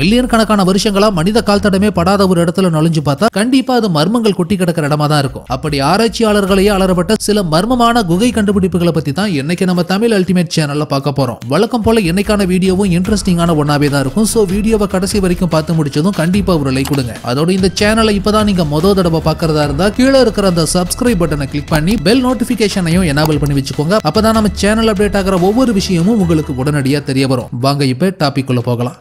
Million கணக்கான வருஷங்களா மனித கால் தடமே படாத ஒரு இடத்துல நுழைஞ்சு பார்த்தா கண்டிப்பா அது மர்மங்கள் கொட்டி கிடக்கிற இடமா தான் இருக்கும். அப்படி ஆராய்ச்சியாளர்களையே அலறப்பட்ட சில மர்மமான குகை கண்டுபிடிப்புகளை பத்தி தான் இன்னைக்கு நம்ம தமிழ் அல்டிமேட் சேனல்ல பார்க்க போறோம். வழக்கம் போல இன்னைக்கான வீடியோவும் இன்ட்ரெஸ்டிங்கான ஒன்னாவே தான் இருக்கும். சோ வீடியோவை கடைசி வரைக்கும் பார்த்து முடிச்சதும் கண்டிப்பா ஒரு லைக் கொடுங்க. அதோட இந்த சேனலை இப்பதான் நீங்க முதல் தடவை பார்க்கறதா இருந்தா கீழே இருக்கிற அந்த சப்ஸ்கிரைப் பட்டனை கிளிக் பண்ணி பெல் நோட்டிபிகேஷனையும் எனேபிள் பண்ணி வச்சுக்கோங்க. அப்பதான் நம்ம சேனல் அப்டேட் ஆகிற ஒவ்வொரு விஷயமும் உங்களுக்கு உடனடியா தெரிய வரும். வாங்க இப்ப டாபிக் உள்ள போகலாம்.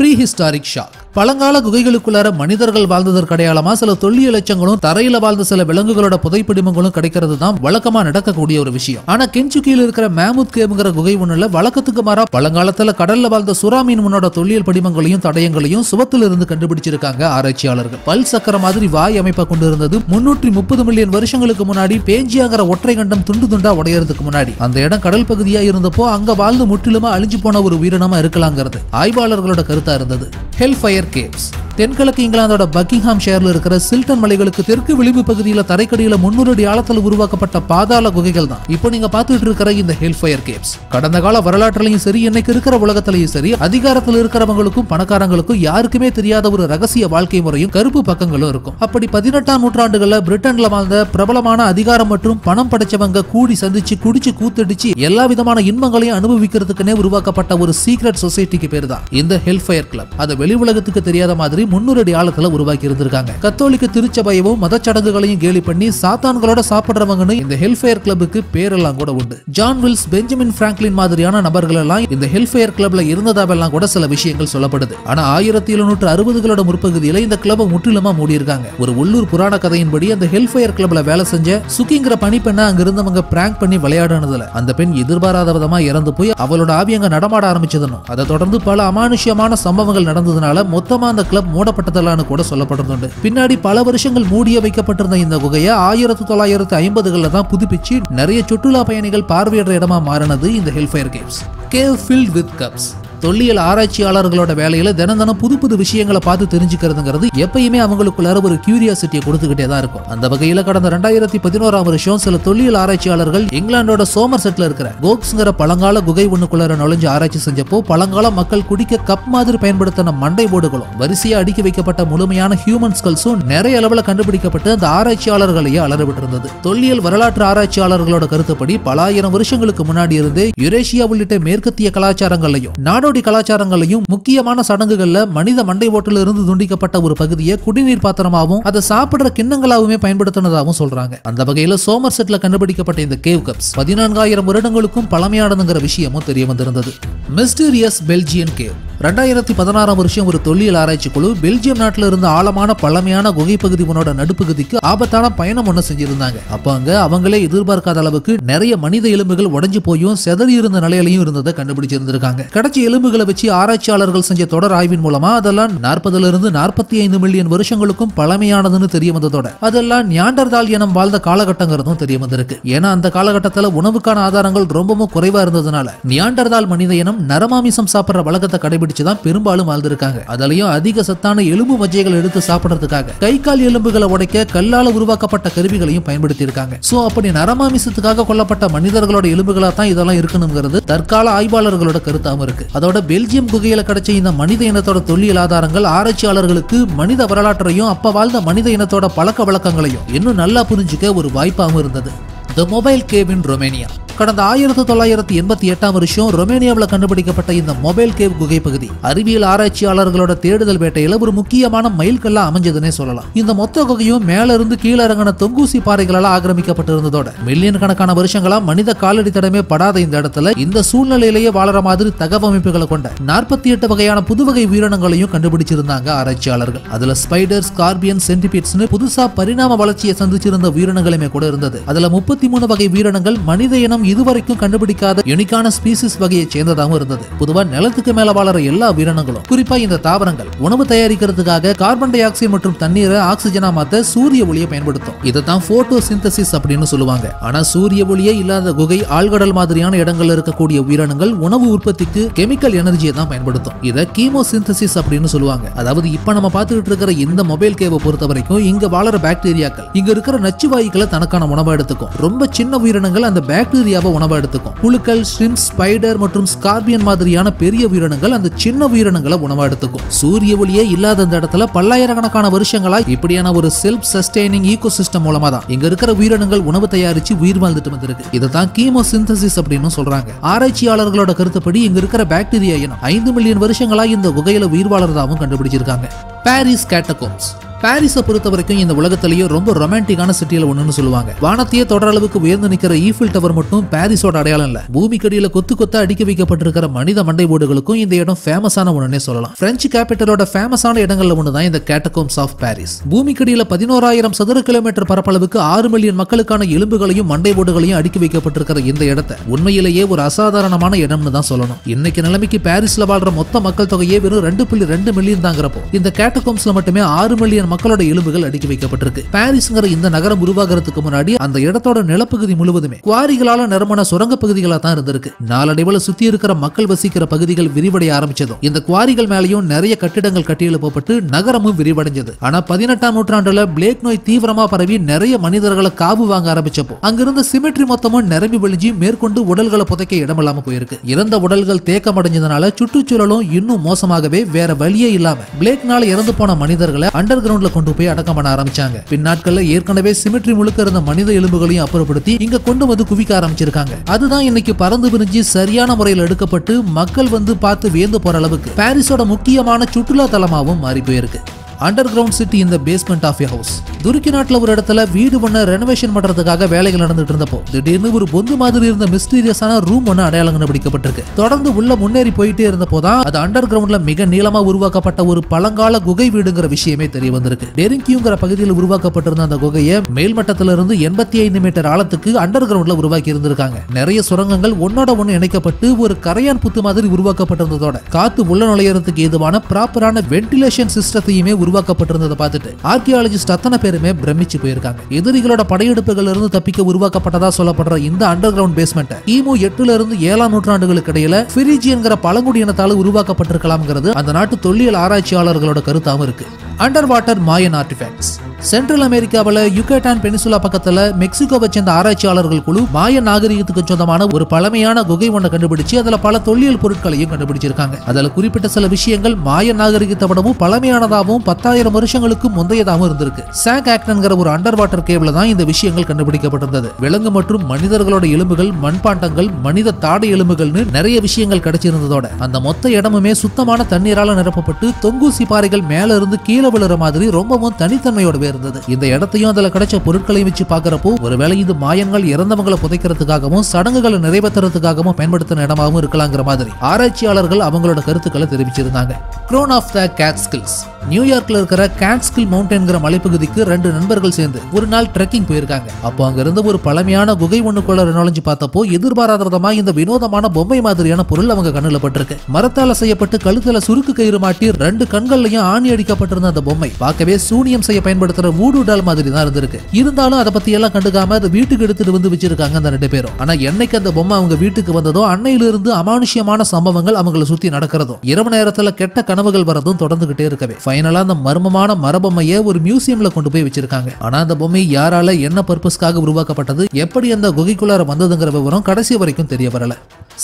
Prehistoric shock. பழங்கால குகைகளுக்குள்ளார மனிதர்கள் வாழ்ந்ததற்கு அடையாளமா சில தொல்லியல் எச்சங்களும் தரையில வாழ்ந்த சில விலங்குகளோட புதைப்பிடிமங்களும் கிடைக்கிறது தான் வழக்கமா நடக்கக்கூடிய ஒரு விஷயம். ஆனா கென்சுக்கியில் இருக்கிற மேமுத் கேவ்ங்கிற குகை ஒண்ணுல வழக்கத்துக்கு மாறா பழங்காலத்துல கடல்ல வாழ்ந்த சுறா மீன் முன்னோட தொல்லியல் படிமங்களையும் தடயங்களையும் சுவத்துல இருந்து கண்டுபிடிச்சிருக்காங்க ஆராய்ச்சியாளர்கள். பல் சக்கர மாதிரி வாய் அமைப்பை கொண்டு இருந்தது. 330 மில்லியன் வருஷங்களுக்கு முன்னாடி பேஞ்சியாங்கிற ஒற்றை கண்டம் துண்டு துண்டா உடையறதுக்கு முன்னாடி அந்த இடம் கடல் பகுதியா இருந்தப்போ அங்க வாழ்ந்து முற்றிலுமா அழிஞ்சு போன ஒரு உயிரினமா இருக்கலாங்கிறது ஆய்வாளர்களோட கருத்தா இருந்தது. Hellfire caves. தென்கிழக்கு இங்கிலாந்தோட பக்கிங்ஹாம் ஷேர்ல இருக்கிற சில்டன் மலைகளுக்கு தெற்கு விளிம்பு பகுதியில் தரைக்கடியில 300 அடி ஆழத்தில் உருவாக்கப்பட்ட பாதாள குகைகள் தான் இப்போ நீங்க பார்த்துட்டு இருக்கிற இந்த ஹெல்ஃபயர் கேவ்ஸ். கடந்த கால வரலாற்றிலையும் சரி இன்னைக்கு இருக்கிற உலகத்திலையும் சரி அதிகாரத்தில் இருக்கிறவங்களுக்கும் பணக்காரங்களுக்கும் யாருக்குமே தெரியாத ஒரு ரகசிய வாழ்க்கை முறையும் கருப்பு பக்கங்களும் இருக்கும். அப்படி 18ஆம் நூற்றாண்டுகள்ல பிரிட்டன்ல வாழ்ந்த பிரபலமான அதிகாரம் மற்றும் பணம் படைச்சவங்க கூடி சந்திச்சு குடிச்சு கூத்தடிச்சு எல்லா விதமான இன்பங்களையும் அனுபவிக்கிறதுக்குன்னே உருவாக்கப்பட்ட ஒரு சீக்ரெட் சொசைட்டிக்கு பேர் தான் இந்த ஹெல்ஃபயர் கிளப். அதை வெளி உலகத்துக்கு தெரியாத மாதிரி 300 அடி ஆழத்துல உருவாக்கி இருந்திருக்காங்க. கத்தோலிக்க திருச்சபையவும் மத சடங்குகளையும் கேலி பண்ணி சாத்தான்களோட சாப்பிடுறவங்கன்னு இந்த ஹெல்ஃபயர் கிளப்புக்கு பேரெல்லாம் கூட உண்டு. ஜான் வில்ஸ், பெஞ்சமின் பிராங்க்லின் மாதிரியான நபர்கள் எல்லாம் இந்த ஹெல்ஃபயர் கிளப்ல இருந்ததாவெல்லாம் கூட சில விஷயங்கள் சொல்லப்படுது. ஆனா 1760களோட முற்பகுதியில இந்த கிளப்பை முற்றிலுமா மூடி இருக்காங்க. ஒரு உள்ளூர் புராண கதையின்படி அந்த ஹெல்ஃபயர் கிளப்ல வேலை செஞ்ச சுக்கிங்கிற பணிப்பெண்ணை அங்க இருந்தவங்க பிராங்க் பண்ணி விளையாடுனதுல அந்த பெண் எதிர்பாராத விதமா இறந்து போய் அவளோட ஆவியங்க நடமாட ஆரம்பிச்சதுன்னு அதை தொடர்ந்து பல அமானுஷ்யமான சம்பவங்கள் நடந்ததுனால மொத்தமா அந்த கிளப் மூடப்பட்டதெல்லாம் கூட சொல்லப்படுறது. பின்னாடி பல வருஷங்கள் மூடிய வைக்கப்பட்டிருந்த இந்த குகையை 1950களில் தான் புதுப்பிச்சு நிறைய சுற்றுலா பயணிகள் பார்வையிடுற இடமா மாறினது இந்த Hellfire caves. Cave filled with cups. தொல்லியல் ஆராய்ச்சியாளர்களோட வேலையில தினம் புது புது விஷயங்களை பார்த்து தெரிஞ்சுக்கிறதுங்கிறது எப்பயுமே அவங்களுக்குள்ளார ஒரு கியூரியாசிட்டியை கொடுத்துக்கிட்டே தான் இருக்கும். அந்த வகையில கடந்த 2011ஆம் வருஷம் சில தொல்லியல் ஆராய்ச்சியாளர்கள் இங்கிலாந்தோட சோமர்செட்ல இருக்கிற கோக்ஸ்ங்கிற பழங்கால குகை ஒண்ணுக்குள்ளார நுழைஞ்சு ஆராய்ச்சி செஞ்சப்போ பழங்கால மக்கள் குடிக்க கப் மாதிரி பயன்படுத்தின மண்டை போர்டுகளும் வரிசையா அடுக்கி வைக்கப்பட்ட முழுமையான ஹியூமன் ஸ்கல்ஸும் நிறைய அளவுல கண்டுபிடிக்கப்பட்டு அந்த ஆராய்ச்சியாளர்களையே அலறவிட்டு இருந்தது. தொல்லியல் வரலாற்று ஆராய்ச்சியாளர்களோட கருத்துப்படி பல ஆயிரம் வருஷங்களுக்கு முன்னாடி இருந்தே யுரேஷியா உள்ளிட்ட மேற்கத்திய கலாச்சாரங்களையும் நாடோடி கலாச்சாரங்களையும் முக்கியமான சடங்குகள்ல மனித மண்டை ஓட்டில இருந்து துண்டிக்கப்பட்ட ஒரு பகுதியை குடிநீர் பாத்திரமாவும் அதை சாப்பிடுற கிண்ணங்களாவுமே பயன்படுத்தினதாகவும் சொல்றாங்க. அந்த வகையில சோமர்செட்ல கண்டுபிடிக்கப்பட்ட இந்த கேவ் கப்ஸ் 14,000 வருடங்களுக்கும் பழமையானதுங்கிற விஷயமும் தெரிய வந்திருந்தது. Mysterious Belgian cave. 2016ஆம் வருஷம் ஒரு தொல்லியல் ஆராய்ச்சி குழு பெல்ஜியம் நாட்டில இருந்த ஆழமான பழமையான குகை பகுதி ஒன்னோட நடுப்பகுதிக்கு ஆபத்தான பயணம் ஒண்ணு செஞ்சிருந்தாங்க. அப்ப அங்க அவங்களே எதிர்பார்க்காத அளவுக்கு நிறைய மனித எலும்புகள் உடைஞ்சு போயும் செதறி இருந்த நிலையிலையும் இருந்ததை கண்டுபிடிச்சிருந்திருக்காங்க. கிடைச்ச எலும்புகளை வச்சு ஆராய்ச்சியாளர்கள் செஞ்ச தொடர் ஆய்வின் மூலமா அதெல்லாம் 40 இருந்து 45 மில்லியன் வருஷங்களுக்கும் பழமையானதுன்னு தெரிய வந்ததோட அதெல்லாம் நியாண்டர்தால் இனம் வாழ்ந்த காலகட்டங்கிறதும் தெரிய வந்திருக்கு. ஏன்னா அந்த காலகட்டத்தில் உணவுக்கான ஆதாரங்கள் ரொம்பவும் குறைவா இருந்ததுனால நியாண்டர்தால் மனித இனம் நரமாமிசம் சாப்பிடுற வழக்கத்தை கடைபிடிச்சுதான் பெரும்பாலும் வாழ்ந்திருக்காங்க. அதுலயும் அதிக சத்தான எலும்பு மஜ்ஜைகள் எடுத்து சாப்பிடுறதுக்காக கை கால் எலும்புகளை உடைக்க கல்லால உருவாக்கப்பட்ட கருவிகளையும் பயன்படுத்தி இருக்காங்க. சோ அப்படி நரமாமிசத்துக்காக கொல்லப்பட்ட மனிதர்களோட எலும்புகளா தான் இதெல்லாம் இருக்கணுங்கிறது தற்கால ஆய்வாளர்களோட கருத்தாவும் இருக்கு. அதோட பெல்ஜியம் குகையில கிடைச்ச இந்த மனித இனத்தோட தொல்லியல் ஆதாரங்கள் ஆராய்ச்சியாளர்களுக்கு மனித வரலாற்றையும் அப்ப வாழ்ந்த மனித இனத்தோட பழக்க வழக்கங்களையும் இன்னும் நல்லா புரிஞ்சுக்க ஒரு வாய்ப்பாகவும் இருந்தது. The Mobile Cave in Romania. கடந்த 1988ஆம் வருஷம் ரொமேனியாவில் கண்டுபிடிக்கப்பட்ட இந்த மொபைல் கேவ் குகை பகுதி அறிவியல் ஆராய்ச்சியாளர்களோட தேடுதல் வேட்டையில ஒரு முக்கியமான மைல்கல்லா அமைஞ்சதுன்னே சொல்லலாம். இந்த மொத்த குகையும் மேல இருந்து கீழே இறங்கின தொங்கூசி பாறைகளால் ஆக்கிரமிக்கப்பட்டிருந்ததோட மில்லியன் கணக்கான வருஷங்களா மனித காலடி தடமே படாத இந்த இடத்துல இந்த சூழ்நிலையிலேயே வாழற மாதிரி தகவமைப்புகளை கொண்ட 48 வகையான புதுவகை உயிரினங்களையும் கண்டுபிடிச்சிருந்தாங்க ஆராய்ச்சியாளர்கள். அதுல ஸ்பைடர், ஸ்கார்பியன், சென்டிபீட்ஸ்னு புதுசா பரிணாம வளர்ச்சியை சந்திச்சிருந்த உயிரினங்களுமே கூட இருந்தது. அதுல 33 வகை உயிரினங்கள் மனித இனம் இதுவரைக்கும் கண்டுபிடிக்காத யூனிக்கான ஸ்பீசிஸ் வகையை சேர்ந்ததாகவும் இருந்தது. பொதுவா நிலத்துக்கு மேல வாழற எல்லா உயிரினங்களும் குறிப்பா இந்த தாவரங்கள் உணவு தயாரிக்கிறதுக்காக கார்பன் டை ஆக்சைடு மற்றும் தண்ணீரை ஆக்சிஜனா மாத்த சூரிய ஒளியை பயன்படுத்தும். இதைத்தான் போட்டோ சிந்தசிஸ் அப்படின்னு சொல்லுவாங்க. ஆனா சூரிய ஒளியே இல்லாத குகை, ஆழ்கடல் மாதிரியான இடங்கள்ல இருக்கக்கூடிய உயிரினங்கள் உணவு உற்பத்திக்கு கெமிக்கல் எனர்ஜியை தான் பயன்படுத்தும். இதை கீமோ சிந்தசிஸ் அப்படின்னு சொல்லுவாங்க. அதாவது இப்ப நம்ம பார்த்துட்டு இருக்கிற இந்த மொபைல் கேவை பொறுத்த வரைக்கும் இங்க வாழற பாக்டீரியாக்கள் இங்க இருக்கிற நச்சு வாயுக்களை தனக்கான உணவை எடுத்துக்கும். ரொம்ப சின்ன உயிரினங்கள் அந்த பாக்டீரியா பாக்டீரியாவை உணவா எடுத்துக்கும். புழுக்கள், ஷ்ரிம்ப், ஸ்பைடர் மற்றும் ஸ்கார்பியன் மாதிரியான பெரிய உயிரினங்கள் அந்த சின்ன உயிரினங்களை உணவா எடுத்துக்கும். சூரிய ஒளியே இல்லாத இந்த இடத்துல பல்லாயிரக்கணக்கான வருஷங்களா இப்படியான ஒரு செல்ஃப் சஸ்டைனிங் ஈகோசிஸ்டம் மூலமா தான் இங்க இருக்கிற உயிரினங்கள் உணவு தயாரிச்சு உயிர் வாழ்ந்துட்டு வந்திருக்கு. இதுதான் கீமோசிந்தசிஸ் அப்படின்னு சொல்றாங்க. ஆராய்ச்சியாளர்களோட கருத்துப்படி இங்க இருக்கிற பாக்டீரியா இனம் 5 மில்லியன் வருஷங்களா இந்த குகையில உயிர் வாழறதாவும் கண்டுபிடிச்சிருக்காங்க. Paris catacombs. பாரிஸை பொறுத்த வரைக்கும் இந்த உலகத்திலேயே ரொம்ப ரொமான்டிக்கான சிட்டியில ஒண்ணுன்னு சொல்லுவாங்க. வானத்தையே தொடர அளவுக்கு உயர்ந்து நிக்கிற ஈஃபில் டவர் மட்டும் பாரிஸோட அடையாளம் இல்ல. பூமிக்கடியில கொத்து கொத்தா அடுக்கி வைக்கப்பட்டிருக்கிற மனித மண்டை ஓடுகளுக்கும் இந்த இடம் ஃபேமஸான ஒண்ணுன்னே சொல்லலாம். பிரெஞ்சு கேபிட்டலோட ஃபேமஸான இடங்கள்ல ஒண்ணுதான் இந்த கேட்டகோம்ஸ் ஆஃப் பாரிஸ். பூமிக்கடியில 11,000 சதுர கிலோமீட்டர் பரப்பளவுக்கு 6 மில்லியன் மக்களுக்கான எலும்புகளையும் மண்டை ஓடுகளையும் அடுக்கி வைக்கப்பட்டிருக்கிற இந்த இடத்தை உண்மையிலேயே ஒரு அசாதாரணமான இடம்னு தான் சொல்லணும். இன்னைக்கு நிலைமைக்கு பாரிஸ்ல வாழ்ற மொத்த மக்கள் தொகையே வெறும் 2.2 மில்லியன் தாங்கிறப்போ இந்த கேட்டகோம்ஸ்ல மட்டுமே 6 மில்லியன் மக்களோட எலும்புகள் அடுக்கி வைக்கப்பட்டிருக்கு. பாரிஸ்ங்கிற இந்த நகரம் உருவாகிறதுக்கு முன்னாடி அந்த இடத்தோட நிலப்பகுதி முழுவதுமே குவாரிகளால நிரம்பின சுரங்க பகுதிகளா தான் இருந்திருக்கு. நாளடைவுல சுத்தி இருக்கிற மக்கள் வசிக்கிற பகுதிகள் விரிவடைய ஆரம்பிச்சதும் இந்த குவாரிகள் மேலேயும் நிறைய கட்டிடங்கள் கட்டி எழுப்பப்பட்டு நகரமும் விரிவடைஞ்சது. ஆனா 18ஆம் நூற்றாண்டுல பிளேக் நோய் தீவிரமா பரவி நிறைய மனிதர்களை காவு வாங்க ஆரம்பிச்சப்போ அங்கிருந்த சிமெட்ரி மொத்தமும் நிரம்பி வழிஞ்சி மேற்கொண்டு உடல்களை புதைக்க இடமில்லாம போயிருக்கு. இறந்த உடல்கள் தேக்கம் அடைஞ்சதுனால சுற்றுச்சூழலும் இன்னும் மோசமாகவே வேற வழியே இல்லாம பிளேக்னால இறந்து போன மனிதர்களை அண்டர் கிரவுண்ட்ல கொண்டு போய் அடக்கம் பண்ண ஆரம்பிச்சாங்க. பின்னாட்கள்ல ஏற்கனவே சிமெட்ரி முழுக்க இருந்த மனித எலும்புகளையும் அப்புறப்படுத்தி இங்க கொண்டு வந்து குவிக்க ஆரம்பிச்சிருக்காங்க. அதுதான் இன்னைக்கு பறந்து விரிஞ்சு சரியான முறையில் எடுக்கப்பட்டு மக்கள் வந்து பார்த்து வியந்து போற அளவுக்கு பாரிஸோட முக்கியமான சுற்றுலா தலமாவும் மாறி போயிருக்கு. அண்டர் கிரவுண்ட் சிட்டி இந்த பேஸ்மெண்ட் ஆஃப் எ ஹவுஸ். துருக்கி நாட்டுல ஒரு இடத்துல வீடு பண்ண ரெனோவேஷன் பண்றதுக்காக வேலைகள் நடந்துட்டு இருந்தப்போ திடீர்னு ஒரு பொந்து மாதிரி இருந்த மிஸ்டீரியஸான ரூம் ஒன்னு அடையாளம் கண்டுபிடிக்கப்பட்டிருக்கு. தொடர்ந்து உள்ள முன்னேறி போயிட்டே இருந்தப்போதான் அது அண்டர் கிரவுண்ட்ல மிக நீளமா உருவாக்கப்பட்ட ஒரு பழங்கால குகை வீடுங்கிற விஷயமே தெரிய வந்திருக்கு. டெரிங்கியூங்கிற பகுதியில் உருவாக்கப்பட்டிருந்த அந்த குகையை மேல்மட்டத்தில இருந்து 85 மீட்டர் ஆழத்துக்கு அண்டர் கிரவுண்ட்ல உருவாக்கி இருந்திருக்காங்க. நிறைய சுரங்கங்கள் ஒன்னோட ஒன்னு இணைக்கப்பட்டு ஒரு கரையான் புத்து மாதிரி உருவாக்கப்பட்டிருந்ததோட காத்து உள்ள நுழையறதுக்கு ஏதுவான ப்ராப்பரான வென்டிலேஷன் சிஸ்டத்தையுமே உருவாக்கப்பட்டிருந்ததை பார்த்துட்டு ஆர்கியாலஜிஸ்ட் அத்தனை பேருமே பிரமிச்சு போயிருக்காங்க. எதிரிகளோட படையெடுப்புகள் இருந்து தப்பிக்க உருவாக்கப்பட்டதா சொல்லப்படுற இந்த அண்டர் கிரவுண்ட் பேஸ்மெண்ட் கிமு 8ல இருந்து 7ஆம் நூற்றாண்டுகளுக்கு இடையில பிரிஜியன்கிற பழங்குடியினத்தால் உருவாக்கப்பட்டிருக்கலாம்ங்கிறது அந்த நாட்டு தொல்லியல் ஆராய்ச்சியாளர்களோட கருத்தாவும் இருக்கு. அண்டர் வாட்டர் மாயன் ஆர்டிஃபேக்ட்ஸ். சென்ட்ரல் அமெரிக்காவில் யுகேட்டான் பெனிசுலா பக்கத்துல மெக்சிகோவை சேர்ந்த ஆராய்ச்சியாளர்கள் குழு மாயன் நாகரிகத்துக்கு சொந்தமான ஒரு பழமையான குகை ஒன்றை கண்டுபிடிச்சு அதுல பல தொல்லியல் பொருட்களையும் கண்டுபிடிச்சிருக்காங்க. அதுல குறிப்பிட்ட சில விஷயங்கள் மாயன் நாகரிகத்தை விடவும் பழமையானதாகவும் 10,000 வருஷங்களுக்கு முந்தையதாகவும் இருந்திருக்கு. சாக் ஆக்டன்கிற ஒரு அண்டர் வாட்டர் கேவ்ல தான் இந்த விஷயங்கள் கண்டுபிடிக்கப்பட்டிருந்தது. விலங்கு மற்றும் மனிதர்களோட எலும்புகள், மண்பாண்டங்கள், மனித தாடை எலும்புகள்னு நிறைய விஷயங்கள் கிடைச்சிருந்ததோட அந்த மொத்த இடமுமே சுத்தமான தண்ணீரால நிரப்பப்பட்டு தொங்கூசி பாறைகள் மேல இருந்து கீழே விழுற மாதிரி ரொம்பவும் தனித்தன்மையோட இருந்தது. இந்த இடத்தையும் அதுல கிடைச்ச பொருட்களையும் வச்சு பாக்குறப்போ ஒருவேளை இது மாயன்கள் இறந்தவங்களை புதைக்கிறதுக்காகவும் சடங்குகளை நிறைவேற்றுறதுக்காகவும் பயன்படுத்தின இடமாகவும் இருக்கலாங்கிற மாதிரி ஆராய்ச்சியாளர்கள் அவங்களோட கருத்துக்களை தெரிவிச்சிருந்தாங்க. Grown of the கேட்ஸ்கில்ஸ். நியூயார்க்ல இருக்கிற கேட்ஸ்கில் மவுண்டன்கிற மலைப்பகுதிக்கு 2 நண்பர்கள் சேர்ந்து ஒரு நாள் ட்ரெக்கிங் போயிருக்காங்க. அப்போ அங்க இருந்த ஒரு பழமையான குகை ஒண்ணுக்குள்ள நுழைஞ்சு பார்த்தப்போ எதிர்பாராத விதமா இந்த வினோதமான பொம்மை மாதிரியான பொருள் அவங்க கண்ணுல பட்டிருக்கு. மரத்தால செய்யப்பட்டு கழுத்துல சுருக்கு கயிறு மாட்டி 2 கண்கள்லயும் ஆணி அடிக்கப்பட்டிருந்த அந்த பொம்மை பார்க்கவே சூனியம் செய்ய பயன்படுத்துற வூடு டால் மாதிரி தான் இருந்திருக்கு. இருந்தாலும் அதை பத்தி எல்லாம் கண்டுக்காம அதை வீட்டுக்கு எடுத்துட்டு வந்து வச்சிருக்காங்க அந்த 2 பேரும். ஆனா என்னைக்கு அந்த பொம்மை அவங்க வீட்டுக்கு வந்ததோ அன்னையிலிருந்து அமானுஷ்யமான சம்பவங்கள் அவங்களை சுத்தி நடக்கிறதும் இரவு நேரத்துல கெட்ட கனவுகள் வரதும் தொடர்ந்துகிட்டே இருக்கவே ஃபைனலா அந்த மர்மமான மரபொம்மையை ஒரு மியூசியம்ல கொண்டு போய் வச்சிருக்காங்க. ஆனா அந்த பொம்மை யாரால என்ன பர்பஸ்க்காக உருவாக்கப்பட்டது, எப்படி அந்த குகைக்குள்ளார வந்ததுங்கிற விவரம் கடைசி வரைக்கும் தெரிய வரல.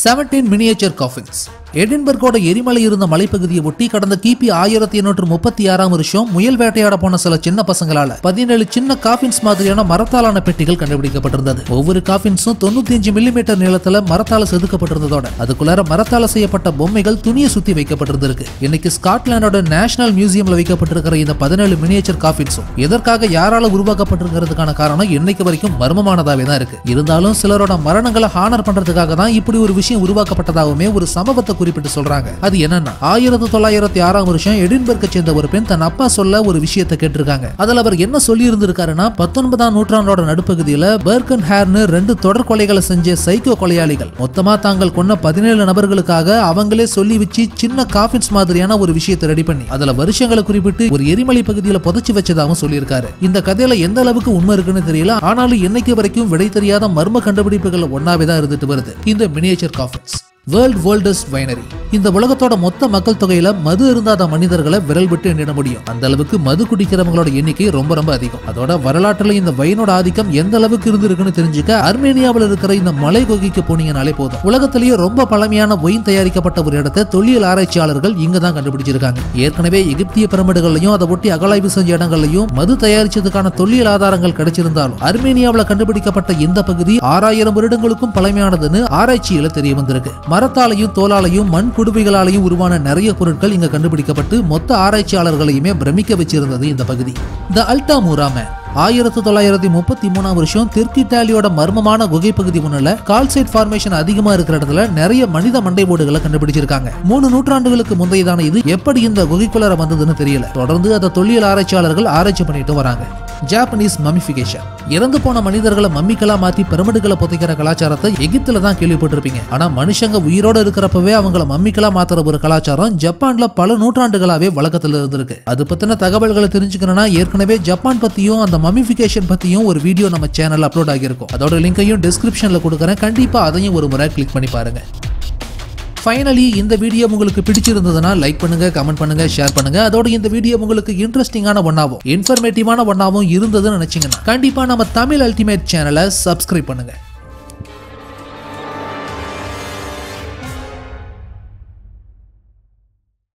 17 மினியேச்சர் காஃபின்ஸ். எடின்பர்கோட எரிமலை இருந்த மலைப்பகுதியை ஒட்டி கடந்த கிபி 1836ஆம் வருஷம் முயல் வேட்டையாட போன சில சின்ன பசங்களால 17 சின்ன காஃபின்ஸ் மாதிரியான மரத்தாலான பெட்டிகள் கண்டுபிடிக்கப்பட்டிருந்தது. ஒவ்வொரு காஃபின்ஸும் 95 மில்லிமீட்டர் நீளத்துல மரத்தால செதுக்கப்பட்டிருந்ததோட அதுக்குள்ளார மரத்தால செய்யப்பட்ட பொம்மைகள் துணியை சுத்தி வைக்கப்பட்டிருக்கு. இன்னைக்கு ஸ்காட்லாண்டோட நேஷனல் மியூசியம்ல வைக்கப்பட்டிருக்கிற இந்த 17 மினியேச்சர் காஃபின்ஸும் எதற்காக யாரால உருவாக்கப்பட்டிருக்கிறதுக்கான காரணம் இன்னைக்கு வரைக்கும் மர்மமானதாவே தான் இருக்கு. இருந்தாலும் சிலரோட மரணங்களை ஹானர் பண்றதுக்காக தான் இப்படி ஒரு விஷயம் உருவாக்கப்பட்டதாகவுமே ஒரு சம்பவத்தை குறிப்பிட்டு சொல்றாங்க. அது என்னன்னா 1906ஆம் வருஷம் எடின்பர்கை சேர்ந்த ஒரு பெண் தன் அப்பா சொல்ல ஒரு விஷயத்தை கேட்டிருக்காங்க. அதுல அவர் என்ன சொல்லி இருந்திருக்காருன்னா 19ஆம் நூற்றாண்டோட நடுப்பகுதியில பர்கன் ஹேர்னு 2 தொடர் கொலைகளை செஞ்ச சைக்கோ கொலையாளிகள் மொத்தமா தாங்கள் கொன்ன 17 நபர்களுக்காக அவங்களே சொல்லி வச்சு சின்ன காஃபின்ஸ் மாதிரியான ஒரு விஷயத்தை ரெடி பண்ணி அதுல வருஷங்களை குறிப்பிட்டு ஒரு எரிமலை பகுதியில புதைச்சு வச்சதாகவும் சொல்லியிருக்காரு. இந்த கதையில எந்த அளவுக்கு உண்மை இருக்குன்னு தெரியல. ஆனாலும் இன்னைக்கு வரைக்கும் விடை தெரியாத மர்ம கண்டுபிடிப்புகள் ஒன்னாவே தான் இருந்துட்டு வருது இந்த miniature coffins. World oldest winery. இந்த உலகத்தோட மொத்த மக்கள் தொகையில மது அருந்தாத மனிதர்களை விரல் விட்டு எண்ணிட முடியும். அந்த அளவுக்கு மது குடிக்கிறவங்களோட எண்ணிக்கை ரொம்ப ரொம்ப அதிகம். அதோட வரலாற்றுல இந்த வைனோட ஆதிக்கம் எந்த அளவுக்கு இருந்திருக்குன்னு தெரிஞ்சுக்க ஆர்மேனியாவில் இருக்கிற இந்த மலை குகைக்கு போனீங்கனாலே போதும். உலகத்திலேயே ரொம்ப பழமையான ஒயின் தயாரிக்கப்பட்ட ஒரு இடத்தை தொல்லியல் ஆராய்ச்சியாளர்கள் இங்க தான் கண்டுபிடிச்சிருக்காங்க. ஏற்கனவே எகிப்திய பிரமிடுகளையும் அதை ஒட்டி அகழாய்வு செஞ்ச இடங்களையும் மது தயாரிச்சதுக்கான தொல்லியல் ஆதாரங்கள் கிடைச்சிருந்தாலும் ஆர்மேனியாவில் கண்டுபிடிக்கப்பட்ட இந்த பகுதி 6000 வருடங்களுக்கும் பழமையானதுன்னு ஆராய்ச்சியில தெரிய வந்திருக்கு. மரத்தாலையும் தோலாலையும் மண் குடுவைகளாலையும் உருவான நிறைய பொருட்கள் இங்க கண்டுபிடிக்கப்பட்டு மொத்த ஆராய்ச்சியாளர்களையுமே பிரமிக்க வச்சிருந்தது இந்த பகுதி. தி அல்டாமுரா மேன் 1933 வருஷம் தெற்கு இத்தாலியோட மர்மமான குகை பகுதி ஒண்ணுல கால்சைட் ஃபார்மேஷன் அதிகமா இருக்கிற இடத்துல நிறைய மனித மண்டை ஓடுகளை கண்டுபிடிச்சிருக்காங்க. 3 நூற்றாண்டுகளுக்கு முந்தையதான இது எப்படி இந்த குகைக்குள்ளார வந்ததுன்னு தெரியல. தொடர்ந்து அதை தொல்லியல் ஆராய்ச்சியாளர்கள் ஆராய்ச்சி பண்ணிட்டு வராங்க. Japanese mummification. இறந்து போன மனிதர்களை மம்மிகளா மாத்தி பிரமிடுகளை புதைக்கிற கலாச்சாரத்தை எகிப்துல தான் கேள்விப்பட்டிருப்பீங்க. ஆனா மனுஷங்க உயிரோட இருக்கிறப்பவே அவங்கள மம்மிகளா மாத்துற ஒரு கலாச்சாரம் ஜப்பான்ல பல நூற்றாண்டுகளாவே வழக்கத்துல இருந்திருக்கு. அது பத்தின தகவல்களை தெரிஞ்சுக்கணும்னா ஏற்கனவே ஜப்பான் பத்தியும் அந்த மம்மிஃபிகேஷன் பத்தியும் ஒரு வீடியோ நம்ம சேனல்ல அப்லோட் ஆகியிருக்கும். அதோட லிங்கையும் டிஸ்கிரிப்ஷன்ல கொடுக்குறேன். கண்டிப்பா அதையும் ஒரு முறை கிளிக் பண்ணி பாருங்க. ஃபைனலி இந்த வீடியோ உங்களுக்கு பிடிச்சிருந்ததுன்னா லைக் பண்ணுங்க, கமெண்ட் பண்ணுங்க, ஷேர் பண்ணுங்க. அதோட இந்த வீடியோ உங்களுக்கு இன்ட்ரெஸ்டிங்கான ஒன்னாவும் இன்ஃபர்மேட்டிவான ஒன்னாவும் இருந்ததுன்னு நினைச்சீங்கன்னா கண்டிப்பா நம்ம தமிழ் அல்டிமேட் சேனலை சப்ஸ்கிரைப் பண்ணுங்க.